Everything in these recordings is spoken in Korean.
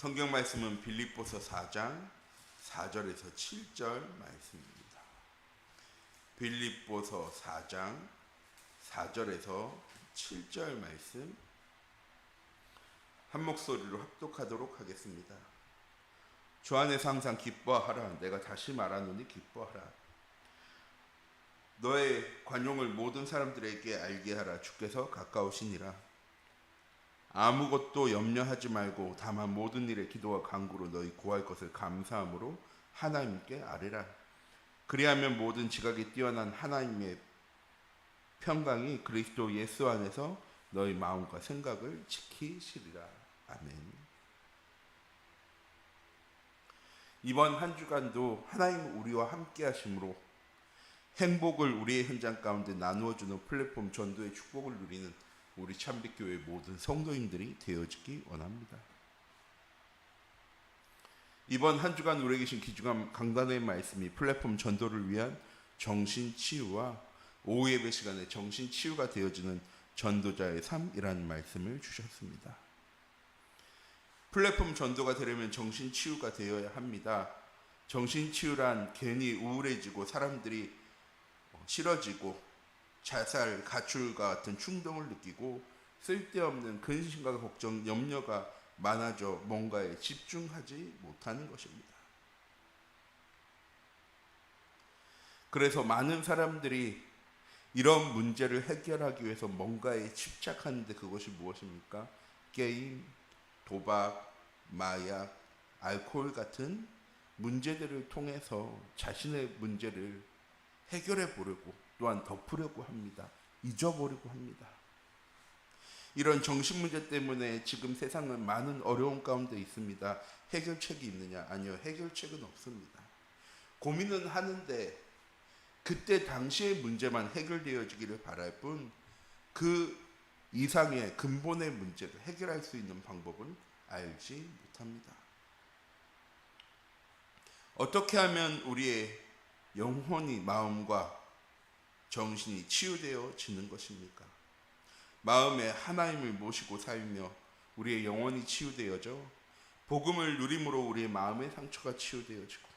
성경 말씀은 빌립보서 4장 4절에서 7절 말씀입니다. 빌립보서 4장 4절에서 7절 말씀 한 목소리로 합독하도록 하겠습니다. 주 안에서 항상 기뻐하라. 내가 다시 말하노니 기뻐하라. 너의 관용을 모든 사람들에게 알게 하라. 주께서 가까우시니라. 아무것도 염려하지 말고 다만 모든 일에 기도와 간구로 너희 구할 것을 감사함으로 하나님께 아뢰라. 그리하면 모든 지각이 뛰어난 하나님의 평강이 그리스도 예수 안에서 너희 마음과 생각을 지키시리라. 아멘. 이번 한 주간도 하나님 우리와 함께 하심으로 행복을 우리의 현장 가운데 나누어주는 플랫폼 전도의 축복을 누리는 우리 참빛교회 모든 성도님들이 되어지기 원합니다. 이번 한 주간 우리에게 계신 귀중한 강단의 말씀이 플랫폼 전도를 위한 정신치유와 오후 예배 시간에 정신치유가 되어지는 전도자의 삶이라는 말씀을 주셨습니다. 플랫폼 전도가 되려면 정신치유가 되어야 합니다. 정신치유란 괜히 우울해지고 사람들이 싫어지고 자살, 가출과 같은 충동을 느끼고 쓸데없는 근심과 걱정, 염려가 많아져 뭔가에 집중하지 못하는 것입니다. 그래서 많은 사람들이 이런 문제를 해결하기 위해서 뭔가에 집착하는데 그것이 무엇입니까? 게임, 도박, 마약, 알코올 같은 문제들을 통해서 자신의 문제를 해결해 보려고 또한 덮으려고 합니다. 잊어버리고 합니다. 이런 정신 문제 때문에 지금 세상은 많은 어려움 가운데 있습니다. 해결책이 있느냐? 아니요, 해결책은 없습니다. 고민은 하는데 그때 당시의 문제만 해결되어지기를 바랄 뿐 그 이상의 근본의 문제를 해결할 수 있는 방법은 알지 못합니다. 어떻게 하면 우리의 영혼이 마음과 정신이 치유되어지는 것입니까? 마음에 하나님을 모시고 살며 우리의 영혼이 치유되어져 복음을 누림으로 우리의 마음의 상처가 치유되어지고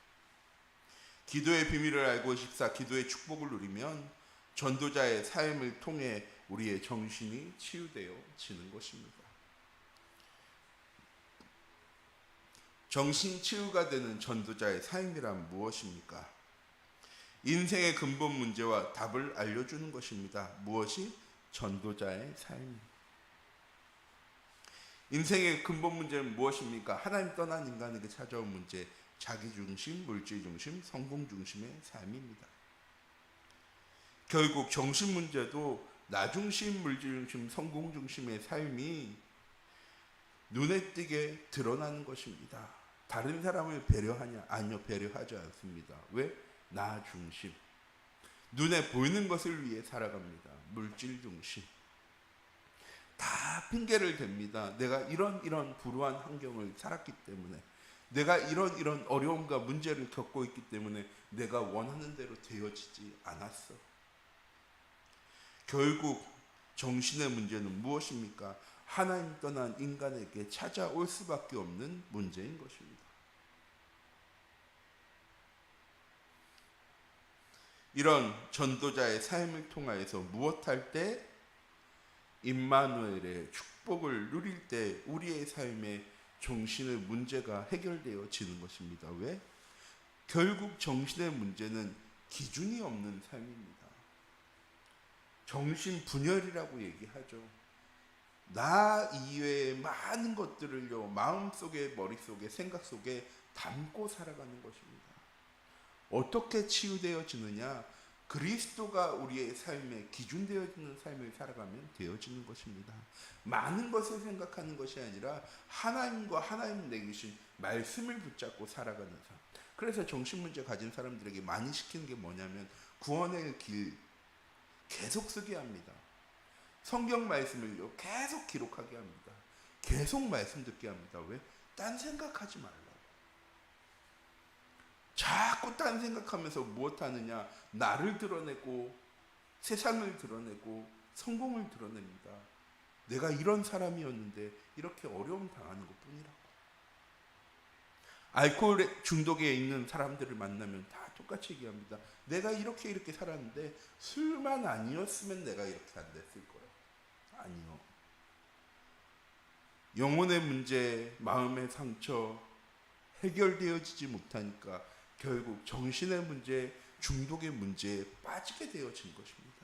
기도의 비밀을 알고 십사 기도의 축복을 누리면 전도자의 삶을 통해 우리의 정신이 치유되어지는 것입니다. 정신치유가 되는 전도자의 삶이란 무엇입니까? 인생의 근본 문제와 답을 알려주는 것입니다. 무엇이? 전도자의 삶. 인생의 근본 문제는 무엇입니까? 하나님 떠난 인간에게 찾아온 문제, 자기중심, 물질중심, 성공중심의 삶입니다. 결국 정신 문제도 나중심, 물질중심, 성공중심의 삶이 눈에 띄게 드러나는 것입니다. 다른 사람을 배려하냐? 아니요, 배려하지 않습니다. 왜? 나 중심. 눈에 보이는 것을 위해 살아갑니다. 물질 중심. 다 핑계를 댑니다. 내가 이런 불우한 환경을 살았기 때문에, 내가 이런 어려움과 문제를 겪고 있기 때문에 내가 원하는 대로 되어지지 않았어. 결국 정신의 문제는 무엇입니까? 하나님 떠난 인간에게 찾아올 수밖에 없는 문제인 것입니다. 이런 전도자의 삶을 통하여서 무엇할 때? 임마누엘의 축복을 누릴 때 우리의 삶에 정신의 문제가 해결되어지는 것입니다. 왜? 결국 정신의 문제는 기준이 없는 삶입니다. 정신분열이라고 얘기하죠. 나 이외의 많은 것들을요, 마음속에, 머릿속에, 생각 속에 담고 살아가는 것입니다. 어떻게 치유되어지느냐? 그리스도가 우리의 삶에 기준되어지는 삶을 살아가면 되어지는 것입니다. 많은 것을 생각하는 것이 아니라 하나님과 하나님 내주신 말씀을 붙잡고 살아가는 삶. 그래서 정신문제 가진 사람들에게 많이 시키는 게 뭐냐면 구원의 길 계속 쓰게 합니다. 성경 말씀을요 계속 기록하게 합니다. 계속 말씀 듣게 합니다. 왜? 딴 생각하지 말라고. 자꾸 딴 생각하면서 무엇 하느냐? 나를 드러내고 세상을 드러내고 성공을 드러냅니다. 내가 이런 사람이었는데 이렇게 어려움 당하는 것뿐이라고. 알코올 중독에 있는 사람들을 만나면 다 똑같이 얘기합니다. 내가 이렇게 살았는데 술만 아니었으면 내가 이렇게 안 됐을 거야. 아니요. 영혼의 문제, 마음의 상처 해결되어지지 못하니까 결국 정신의 문제, 중독의 문제에 빠지게 되어진 것입니다.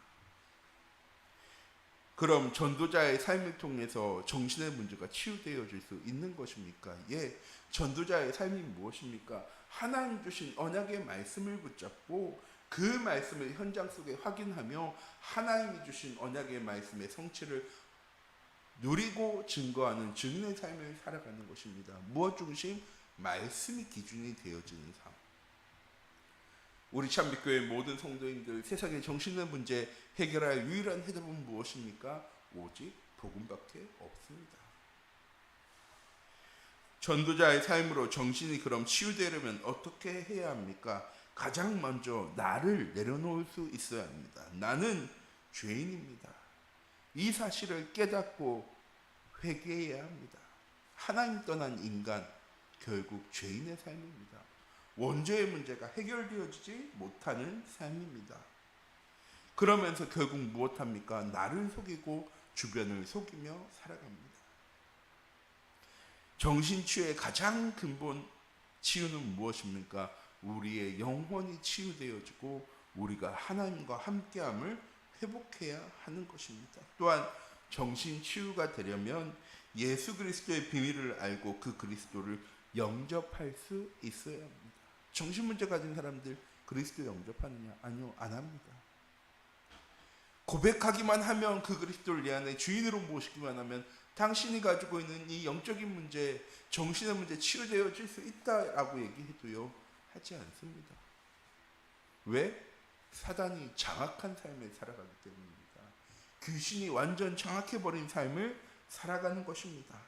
그럼 전도자의 삶을 통해서 정신의 문제가 치유되어질 수 있는 것입니까? 예, 전도자의 삶이 무엇입니까? 하나님 주신 언약의 말씀을 붙잡고 그 말씀을 현장 속에 확인하며 하나님이 주신 언약의 말씀의 성취를 누리고 증거하는 증인의 삶을 살아가는 것입니다. 무엇 중심? 말씀이 기준이 되어지는 삶. 우리 참빛교회 모든 성도인들, 세상의 정신의 문제 해결할 유일한 해답은 무엇입니까? 오직 복음밖에 없습니다. 전도자의 삶으로 정신이 그럼 치유되려면 어떻게 해야 합니까? 가장 먼저 나를 내려놓을 수 있어야 합니다. 나는 죄인입니다. 이 사실을 깨닫고 회개해야 합니다. 하나님 떠난 인간, 결국 죄인의 삶입니다. 원죄의 문제가 해결되어지지 못하는 삶입니다. 그러면서 결국 무엇합니까? 나를 속이고 주변을 속이며 살아갑니다. 정신치유의 가장 근본 치유는 무엇입니까? 우리의 영혼이 치유되어지고 우리가 하나님과 함께함을 회복해야 하는 것입니다. 또한 정신치유가 되려면 예수 그리스도의 비밀을 알고 그 그리스도를 영접할 수 있어야 합니다. 정신문제 가진 사람들 그리스도 영접하느냐? 아니요, 안 합니다. 고백하기만 하면 그 그리스도를 내 안에 주인으로 모시기만 하면 당신이 가지고 있는 이 영적인 문제, 정신의 문제 치유되어질 수 있다라고 얘기해도요, 하지 않습니다. 왜? 사단이 장악한 삶을 살아가기 때문입니다. 귀신이 완전 장악해버린 삶을 살아가는 것입니다.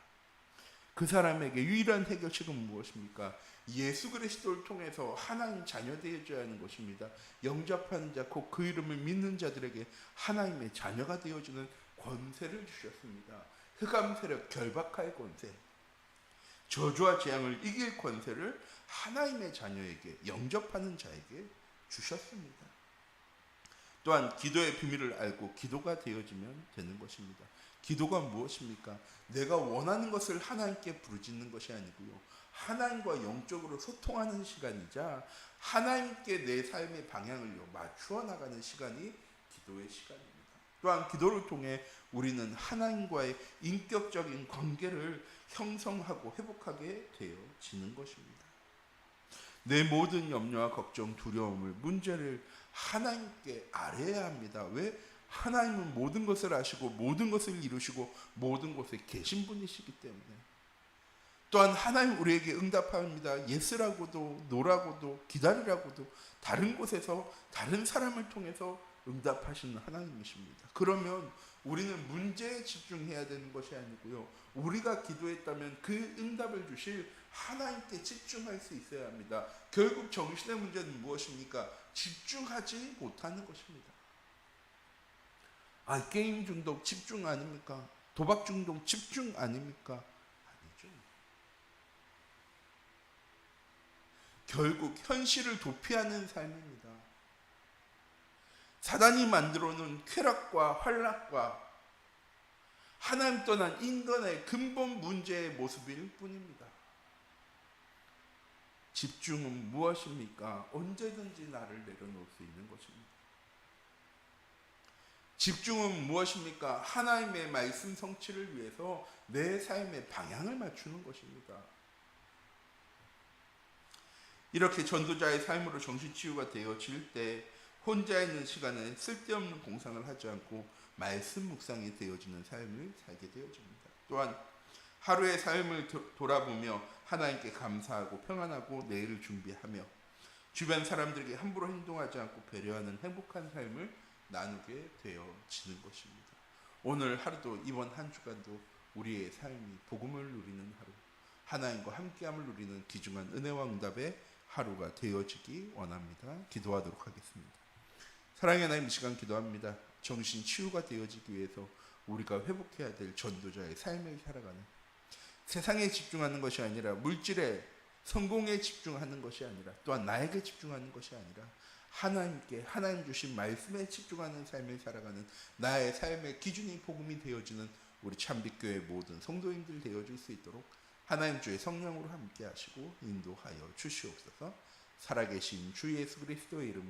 그 사람에게 유일한 해결책은 무엇입니까? 예수 그리스도를 통해서 하나님 자녀 되어져야 하는 것입니다. 영접하는 자, 곧 그 이름을 믿는 자들에게 하나님의 자녀가 되어주는 권세를 주셨습니다. 흑암 세력 결박할 권세, 저주와 재앙을 이길 권세를 하나님의 자녀에게, 영접하는 자에게 주셨습니다. 또한 기도의 비밀을 알고 기도가 되어지면 되는 것입니다. 기도가 무엇입니까? 내가 원하는 것을 하나님께 부르짖는 것이 아니고요, 하나님과 영적으로 소통하는 시간이자 하나님께 내 삶의 방향을 맞추어 나가는 시간이 기도의 시간입니다. 또한 기도를 통해 우리는 하나님과의 인격적인 관계를 형성하고 회복하게 되어지는 것입니다. 내 모든 염려와 걱정, 두려움을, 문제를 하나님께 아뢰야 합니다. 왜? 하나님은 모든 것을 아시고 모든 것을 이루시고 모든 곳에 계신 분이시기 때문에. 또한 하나님 우리에게 응답합니다. 예스라고도 노라고도 기다리라고도 다른 곳에서 다른 사람을 통해서 응답하시는 하나님이십니다. 그러면 우리는 문제에 집중해야 되는 것이 아니고요, 우리가 기도했다면 그 응답을 주실 하나님께 집중할 수 있어야 합니다. 결국 정신의 문제는 무엇입니까? 집중하지 못하는 것입니다. 게임 중독 집중 아닙니까? 도박 중독 집중 아닙니까? 아니죠. 결국 현실을 도피하는 삶입니다. 사단이 만들어 놓은 쾌락과 환락과 하나님 떠난 인간의 근본 문제의 모습일 뿐입니다. 집중은 무엇입니까? 언제든지 나를 내려놓을 수 있는 것입니다. 집중은 무엇입니까? 하나님의 말씀 성취를 위해서 내 삶의 방향을 맞추는 것입니다. 이렇게 전도자의 삶으로 정신치유가 되어질 때 혼자 있는 시간에 쓸데없는 공상을 하지 않고 말씀 묵상이 되어지는 삶을 살게 되어집니다. 또한 하루의 삶을 돌아보며 하나님께 감사하고 평안하고 내일을 준비하며 주변 사람들에게 함부로 행동하지 않고 배려하는 행복한 삶을 나누게 되어지는 것입니다. 오늘 하루도, 이번 한 주간도 우리의 삶이 복음을 누리는 하루, 하나님과 함께함을 누리는 귀중한 은혜와 응답의 하루가 되어지기 원합니다. 기도하도록 하겠습니다. 사랑의 하나님, 이 시간 기도합니다. 정신 치유가 되어지기 위해서 우리가 회복해야 될 전도자의 삶을 살아가는, 세상에 집중하는 것이 아니라 물질에 성공에 집중하는 것이 아니라, 또한 나에게 집중하는 것이 아니라 하나님께, 하나님 주신 말씀에 집중하는 삶을 살아가는 나의 삶의 기준이 복음이 되어주는 우리 참빛교회 모든 성도님들 되어줄 수 있도록 하나님 주의 성령으로 함께 하시고 인도하여 주시옵소서. 살아계신 주 예수 그리스도의 이름으로